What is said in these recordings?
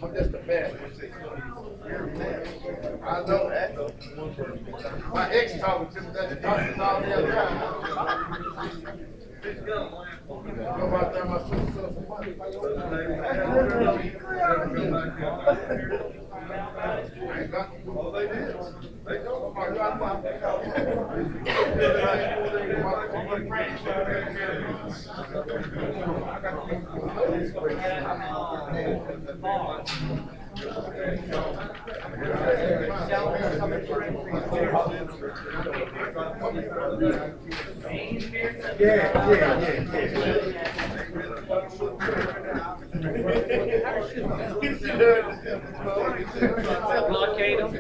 I'm just a man. I know that. My ex talking to me that the doctor's all the other time. Go out there, my sister. Oh, they did. They go. Oh my God. Blockade them.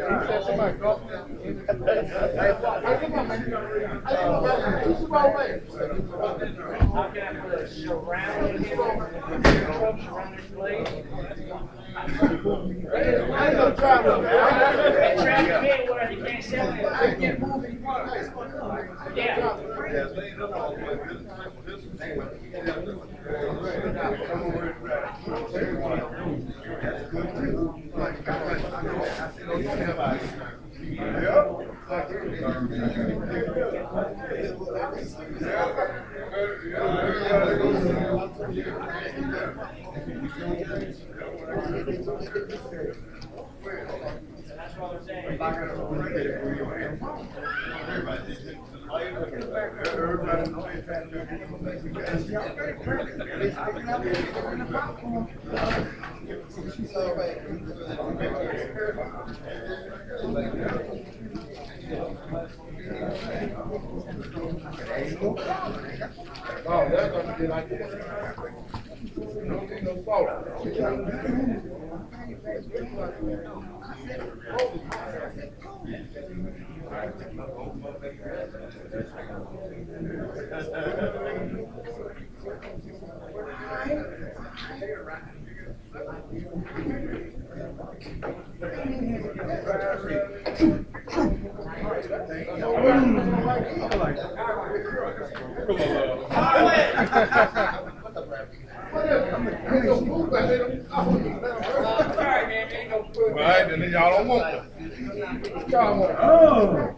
I ain't gonna try with it. I can't move it. Yeah. That's what I'm saying. Oh, that's gonna be like this. Don't need no salt. Right, and then y'all don't want them. Y'all want them.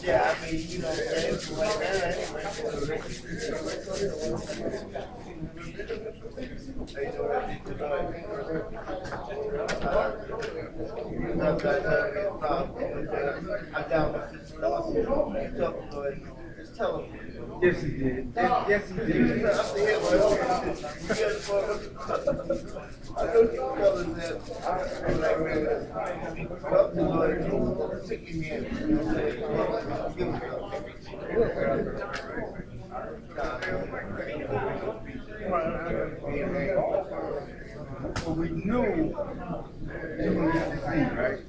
Yeah, I mean, you know, it's like that anyway. I'm down with this stuff. Just tell him. Yes, he did. Yes, he did. I know you fellas that like stick your hand. Well, we knew you were going to see, right?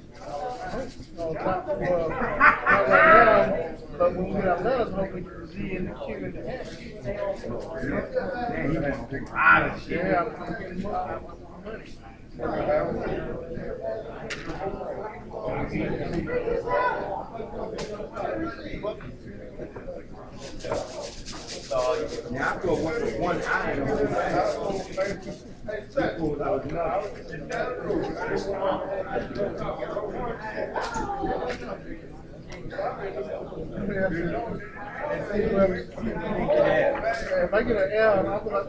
But when we got letters, hoping to see in the queue in the end. Man, he wants to take a lot of shit. Yeah, I'm getting money. Now I go with one eye on the back. If I get an L, I'll be like,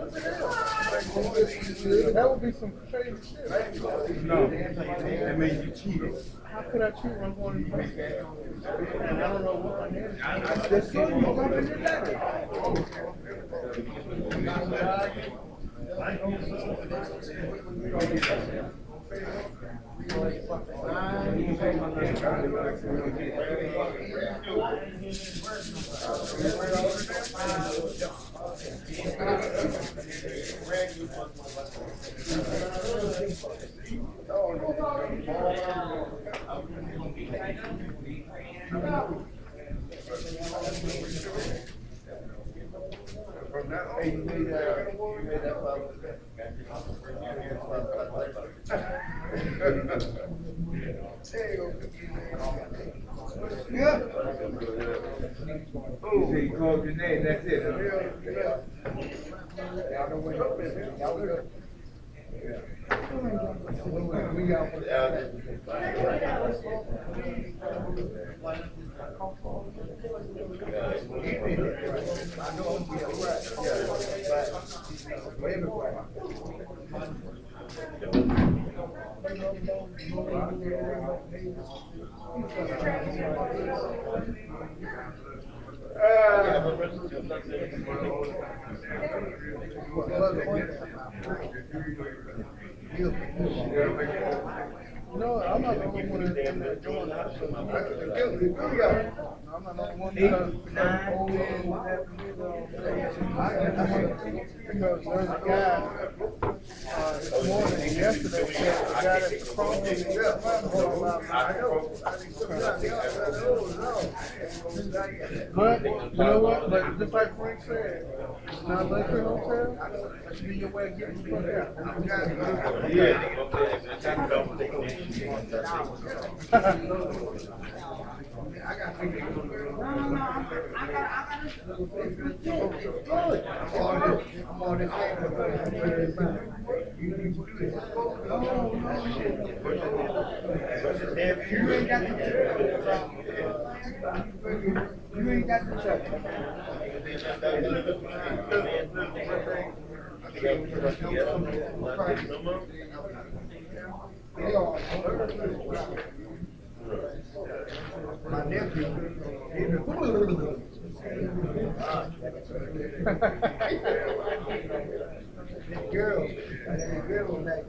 that would be some crazy shit. No, that means you cheated. How could I cheat when I'm going to first? And I don't know what my name is. I just said you were in your letter. Hey, you made that yeah. Oh, he called your name, that's it. Huh? No, I'm not the only one that's in that joint. I'm not the only one because there's a guy this morning and yesterday said the guy that's calling me but you know what? But just like Frank said, it's not a luxury hotel. It's be your way of getting the fuck out. Yeah. You ain't got to check. My nephew, girl like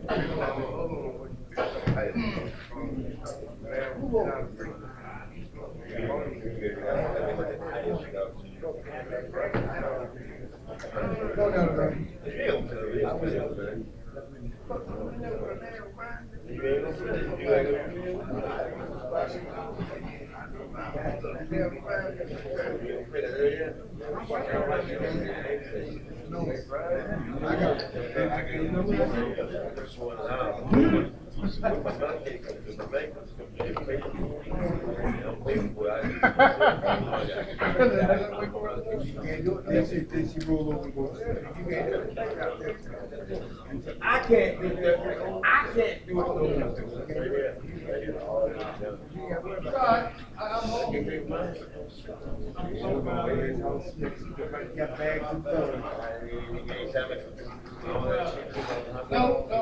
I can't do that. I can't do it. No.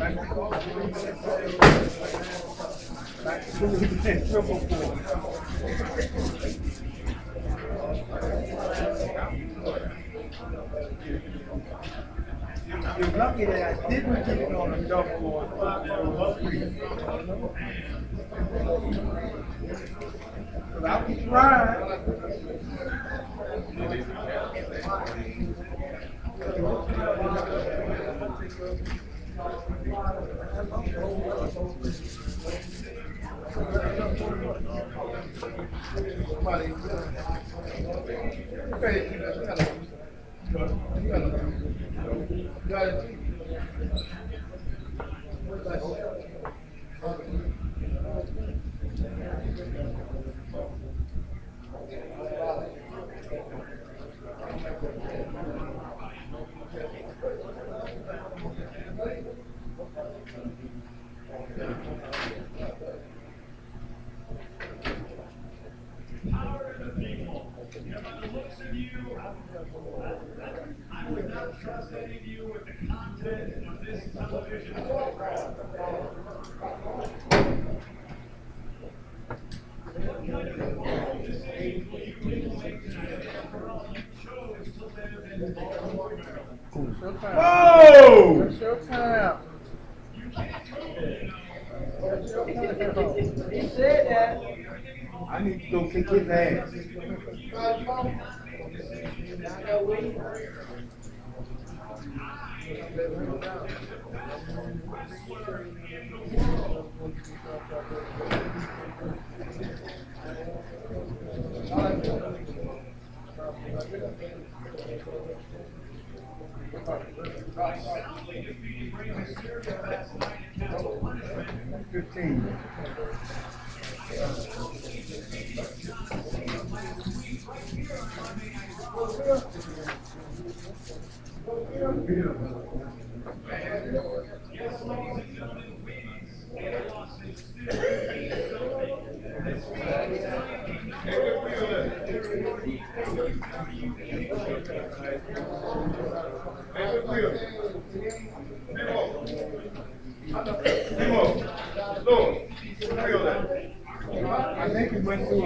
You're lucky that I didn't get it on a double or three. But I'll be trying. I would not trust any of you with the content of this television program. What kind of moral decisions will you make tonight if after all you chose to live in Baltimore, Maryland? Whoa! It's your time. You can't go, He said that. I need to go kick his ass. soundly defeated Rey Mysterio last night in Capital Punishment. 15. Yes, ladies and gentlemen, Queens, the loss is still this I think he went to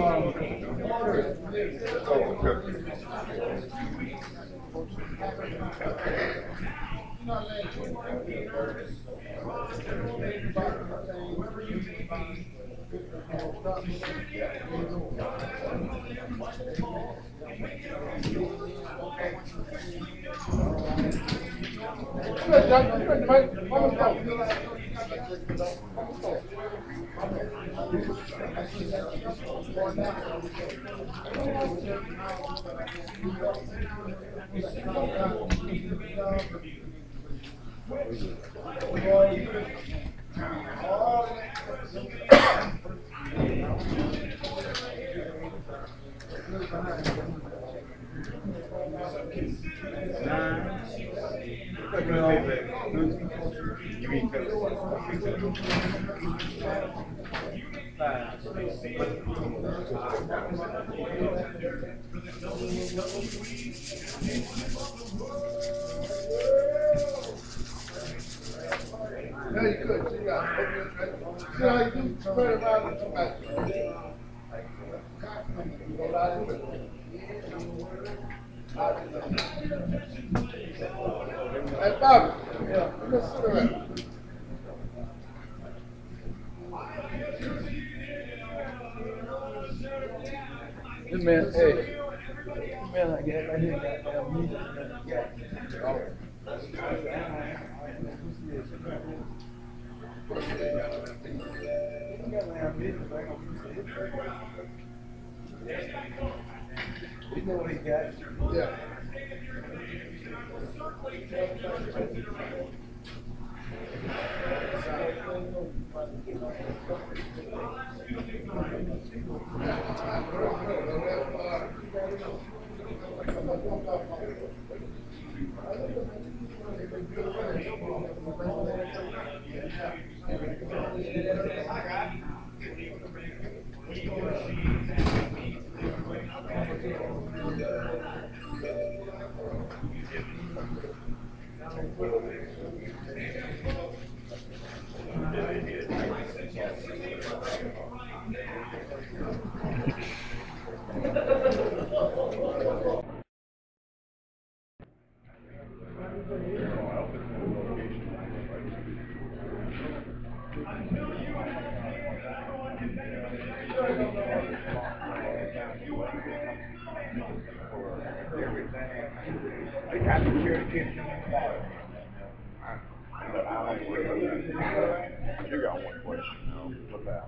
Very good. See how you do? Turn around and come back. Hey, Bobby. Yeah, let's sit around. This man, hey, this man like that right here, goddamn music. You know what he got? Yeah. They got to share the kitchen inside. You got one question. What's that?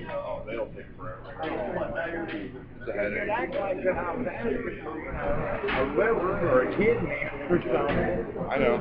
Oh, they'll take forever. It's a headache. Act like that I was asking for a liver or a kidney or something. I know.